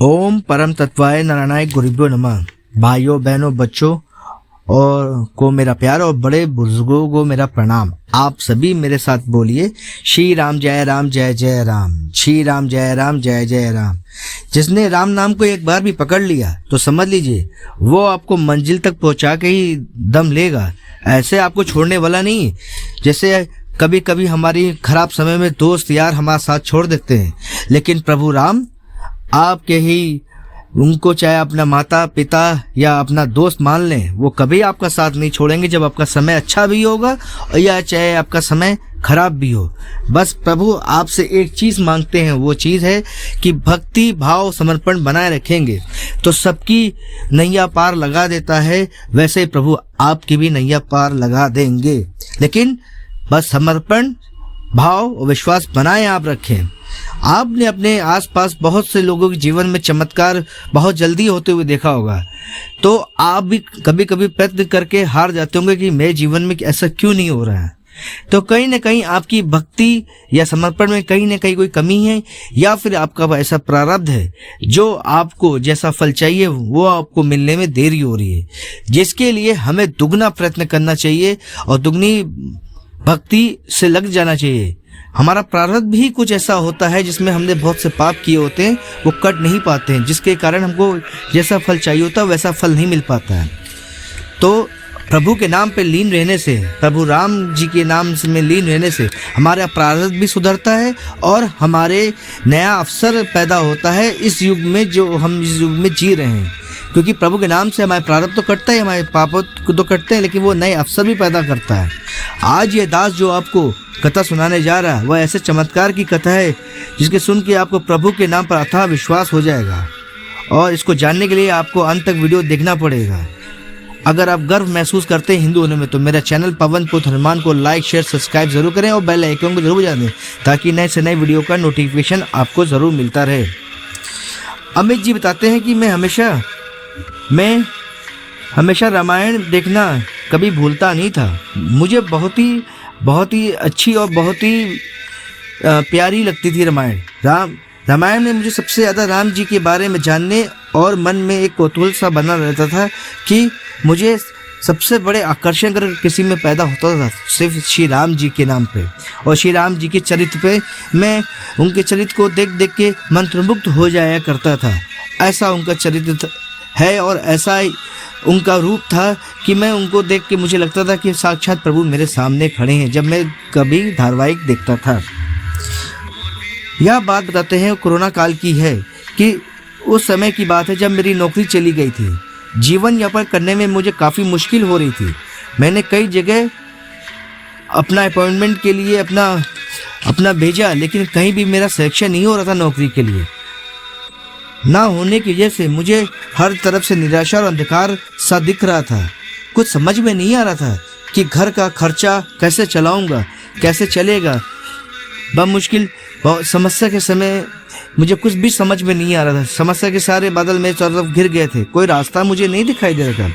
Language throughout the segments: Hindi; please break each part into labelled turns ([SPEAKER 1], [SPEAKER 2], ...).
[SPEAKER 1] ओम परम तत्वाय नारायणाय गुरुभ्यो नमः। भाइयों बहनों बच्चों और को मेरा प्यार और बड़े बुजुर्गों को मेरा प्रणाम। आप सभी मेरे साथ बोलिए श्री राम जय राम जय जय राम, श्री राम जय राम जय जय राम। जिसने राम नाम को एक बार भी पकड़ लिया तो समझ लीजिए वो आपको मंजिल तक पहुंचा के ही दम लेगा, ऐसे आपको छोड़ने वाला नहीं। जैसे कभी कभी हमारी खराब समय में दोस्त यार हमारा साथ छोड़ देते हैं, लेकिन प्रभु राम आपके ही उनको चाहे अपना माता पिता या अपना दोस्त मान लें, वो कभी आपका साथ नहीं छोड़ेंगे जब आपका समय अच्छा भी होगा और या चाहे आपका समय खराब भी हो। बस प्रभु आपसे एक चीज मांगते हैं, वो चीज है कि भक्ति भाव समर्पण बनाए रखेंगे तो सबकी नैया पार लगा देता है, वैसे ही प्रभु आपकी भी नैया पार लगा देंगे। लेकिन बस समर्पण भाव और विश्वास बनाए आप रखें। आपने अपने आसपास बहुत से लोगों के जीवन में चमत्कार बहुत जल्दी होते हुए देखा होगा, तो आप भी कभी कभी प्रयत्न करके हार जाते होंगे कि मेरे जीवन में ऐसा क्यों नहीं हो रहा है। तो कहीं ना कहीं आपकी भक्ति या समर्पण में कहीं ना कहीं कोई कमी है, या फिर आपका ऐसा प्रारब्ध है जो आपको जैसा फल चाहिए वो आपको मिलने में देरी हो रही है, जिसके लिए हमें दुगना प्रयत्न करना चाहिए और दुगनी भक्ति से लग जाना चाहिए। हमारा प्रारब्ध भी कुछ ऐसा होता है जिसमें हमने बहुत से पाप किए होते हैं, वो कट नहीं पाते हैं, जिसके कारण हमको जैसा फल चाहिए होता है वैसा फल नहीं मिल पाता है। तो प्रभु के नाम पे लीन रहने से, प्रभु राम जी के नाम में लीन रहने से हमारा प्रारब्ध भी सुधरता है और हमारे नया अवसर पैदा होता है इस युग में जो हम इस युग में जी रहे हैं। क्योंकि प्रभु के नाम से हमारे प्रारब्ध तो कटता है, हमारे पाप तो कटते हैं, लेकिन वो नए अवसर भी पैदा करता है। आज ये दास जो आपको कथा सुनाने जा रहा है वह ऐसे चमत्कार की कथा है जिसके सुन के आपको प्रभु के नाम पर अथाह विश्वास हो जाएगा, और इसको जानने के लिए आपको अंत तक वीडियो देखना पड़ेगा। अगर आप गर्व महसूस करते हैं हिंदू होने में तो मेरा चैनल पवन पुत्र हनुमान को लाइक शेयर सब्सक्राइब जरूर करें और बेल आइकन को जरूर बजा दें ताकि नए से नए वीडियो का नोटिफिकेशन आपको ज़रूर मिलता रहे। अमित जी बताते हैं कि मैं हमेशा रामायण देखना कभी भूलता नहीं था। मुझे बहुत ही अच्छी और बहुत ही प्यारी लगती थी रामायण। रामायण में मुझे सबसे ज़्यादा राम जी के बारे में जानने और मन में एक कौतूहल सा बना रहता था कि मुझे सबसे बड़े आकर्षण अगर किसी में पैदा होता था सिर्फ श्री राम जी के नाम पे और श्री राम जी के चरित्र पे। मैं उनके चरित्र को देख देख के मंत्रमुग्ध हो जाया करता था। ऐसा उनका चरित्र है और ऐसा ही उनका रूप था कि मैं उनको देख के मुझे लगता था कि साक्षात प्रभु मेरे सामने खड़े हैं जब मैं कभी धारावाहिक देखता था। यह बात बताते हैं कोरोना काल की है कि उस समय की बात है जब मेरी नौकरी चली गई थी। जीवन यापन करने में मुझे काफ़ी मुश्किल हो रही थी। मैंने कई जगह अपना अपॉइंटमेंट के लिए अपना भेजा, लेकिन कहीं भी मेरा सिलेक्शन नहीं हो रहा था नौकरी के लिए। ना होने की वजह से मुझे हर तरफ से निराशा और अंधकार सा दिख रहा था। कुछ समझ में नहीं आ रहा था कि घर का खर्चा कैसे चलाऊंगा, कैसे चलेगा। मुश्किल समस्या के समय मुझे कुछ भी समझ में नहीं आ रहा था। समस्या के सारे बादल मेरे चारों तरफ घिर गए थे, कोई रास्ता मुझे नहीं दिखाई दे रहा था।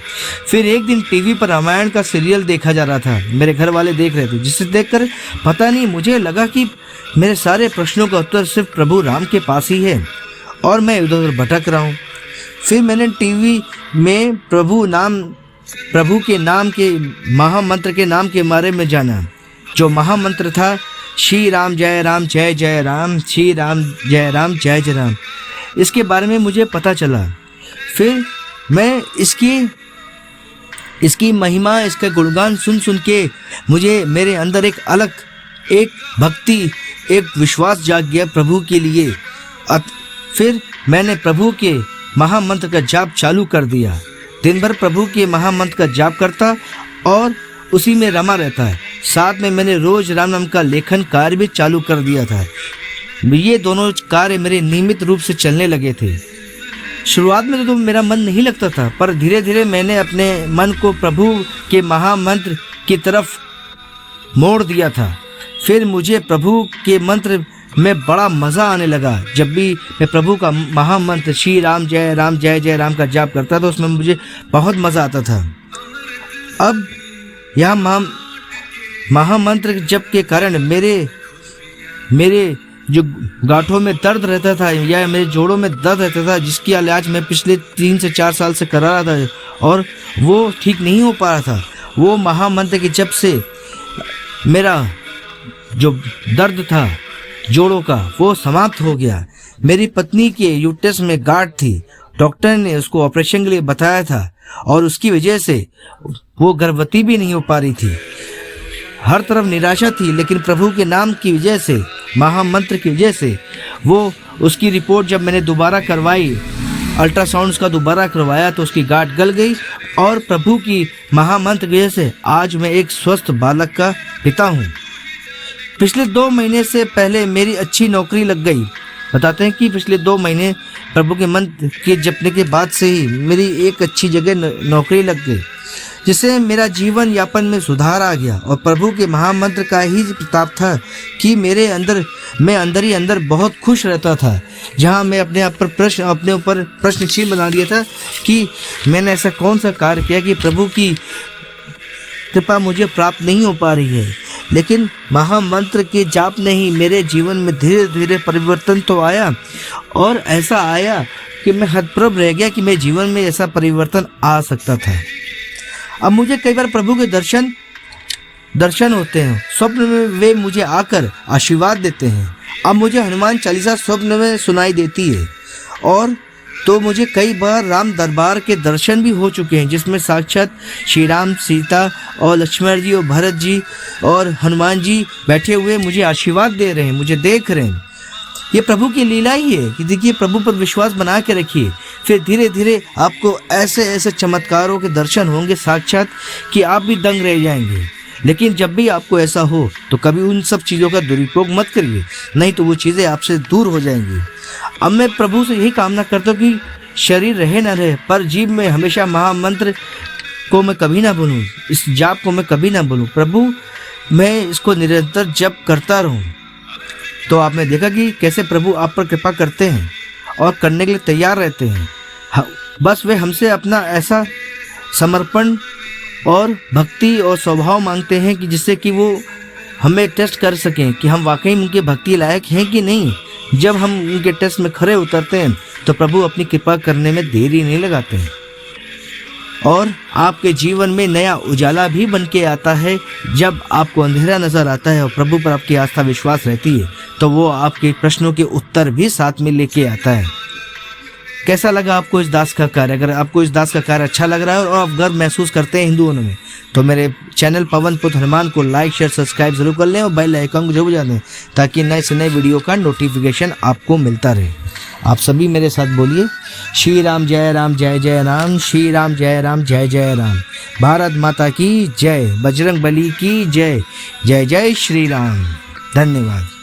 [SPEAKER 1] फिर एक दिन टीवी पर रामायण का सीरियल देखा जा रहा था, मेरे घर वाले देख रहे थे, जिसे देखकर पता नहीं मुझे लगा कि मेरे सारे प्रश्नों का उत्तर सिर्फ प्रभु राम के पास ही है और मैं इधर उधर भटक रहा हूँ। फिर मैंने टीवी में प्रभु के नाम के महामंत्र के नाम के बारे में जाना, जो महामंत्र था श्री राम जय जय राम, श्री राम जय जय राम। इसके बारे में मुझे पता चला। फिर मैं इसकी महिमा, इसका गुणगान सुन के मुझे मेरे अंदर एक भक्ति, एक विश्वास जाग गया प्रभु के लिए। फिर मैंने प्रभु के महामंत्र का जाप चालू कर दिया। दिन भर प्रभु के महामंत्र का जाप करता और उसी में रमा रहता है। साथ में मैंने रोज राम नाम का लेखन कार्य भी चालू कर दिया था। ये दोनों कार्य मेरे नियमित रूप से चलने लगे थे। शुरुआत में तो मेरा मन नहीं लगता था, पर धीरे धीरे मैंने अपने मन को प्रभु के महामंत्र की तरफ मोड़ दिया था। फिर मुझे प्रभु के मंत्र में बड़ा मज़ा आने लगा। जब भी मैं प्रभु का महामंत्र श्री राम जय जय राम का जाप करता था उसमें मुझे बहुत मज़ा आता था। अब यह महामंत्र जप के कारण मेरे जो गांठों में दर्द रहता था या मेरे जोड़ों में दर्द रहता था, जिसकी इलाज मैं पिछले 3 से 4 साल से करा रहा था और वो ठीक नहीं हो पा रहा था, वो महामंत्र के जप से मेरा जो दर्द था जोड़ों का वो समाप्त हो गया। मेरी पत्नी के यूट्रस में गांठ थी, डॉक्टर ने उसको ऑपरेशन के लिए बताया था और उसकी वजह से वो गर्भवती भी नहीं हो पा रही थी। हर तरफ निराशा थी, लेकिन प्रभु के नाम की वजह से, महामंत्र की वजह से वो उसकी रिपोर्ट जब मैंने दोबारा करवाई, अल्ट्रासाउंड का दोबारा करवाया तो उसकी गांठ गल गई और प्रभु की महामंत्र की वजह से आज मैं एक स्वस्थ बालक का पिता हूँ। पिछले 2 महीने से पहले मेरी अच्छी नौकरी लग गई। बताते हैं कि पिछले 2 महीने प्रभु के मंत्र के जपने के बाद से ही मेरी एक अच्छी जगह नौकरी लग गई, जिससे मेरा जीवन यापन में सुधार आ गया। और प्रभु के महामंत्र का ही प्रताप था कि मैं अंदर ही अंदर बहुत खुश रहता था। जहाँ मैं अपने ऊपर प्रश्न चिन्ह बना दिया था कि मैंने ऐसा कौन सा कार्य किया कि प्रभु की कृपा मुझे प्राप्त नहीं हो पा रही है। लेकिन महामंत्र के जाप ने ही मेरे जीवन में धीरे धीरे परिवर्तन तो आया, और ऐसा आया कि मैं हतप्रभ रह गया कि मेरे जीवन में ऐसा परिवर्तन आ सकता था। अब मुझे कई बार प्रभु के दर्शन होते हैं, स्वप्न में वे मुझे आकर आशीर्वाद देते हैं। अब मुझे हनुमान चालीसा स्वप्न में सुनाई देती है, और तो मुझे कई बार राम दरबार के दर्शन भी हो चुके हैं, जिसमें साक्षात श्री राम, सीता और लक्ष्मण जी और भरत जी और हनुमान जी बैठे हुए मुझे आशीर्वाद दे रहे हैं, मुझे देख रहे हैं। ये प्रभु की लीला ही है कि देखिए, प्रभु पर विश्वास बना के रखिए, फिर धीरे धीरे आपको ऐसे ऐसे चमत्कारों के दर्शन होंगे साक्षात कि आप भी दंग रह जाएंगे। लेकिन जब भी आपको ऐसा हो तो कभी उन सब चीज़ों का दुरुपयोग मत करिए, नहीं तो वो चीज़ें आपसे दूर हो जाएंगी। अब मैं प्रभु से यही कामना करता हूँ कि शरीर रहे न रहे, पर जीव में हमेशा महामंत्र को मैं कभी ना भूलूँ, इस जाप को मैं कभी ना भूलूँ। प्रभु, मैं इसको निरंतर जप करता रहूँ। तो आपने देखा कि कैसे प्रभु आप पर कृपा करते हैं और करने के लिए तैयार रहते हैं। बस वे हमसे अपना ऐसा समर्पण और भक्ति और स्वभाव मांगते हैं कि जिससे कि वो हमें टेस्ट कर सकें कि हम वाकई उनके भक्ति लायक हैं कि नहीं। जब हम उनके टेस्ट में खरे उतरते हैं तो प्रभु अपनी कृपा करने में देरी नहीं लगाते हैं, और आपके जीवन में नया उजाला भी बन के आता है। जब आपको अंधेरा नजर आता है और प्रभु पर आपकी आस्था विश्वास रहती है तो वो आपके प्रश्नों के उत्तर भी साथ में लेके आता है। कैसा लगा आपको इस दास का कार्य? अगर आपको इस दास का कार्य अच्छा लग रहा है और आप गर्व महसूस करते हैं हिंदुओं में, तो मेरे चैनल पवन पुत्र हनुमान को लाइक, शेयर, सब्सक्राइब जरूर कर लें और बेल आइकन को जरूर बजा दें, ताकि नए से नए वीडियो का नोटिफिकेशन आपको मिलता रहे। आप सभी मेरे साथ बोलिए, श्री राम जय राम जय जय राम, श्री राम जय राम जय जय राम, भारत माता की जय, बजरंग बली की जय, जय जय श्री राम। धन्यवाद।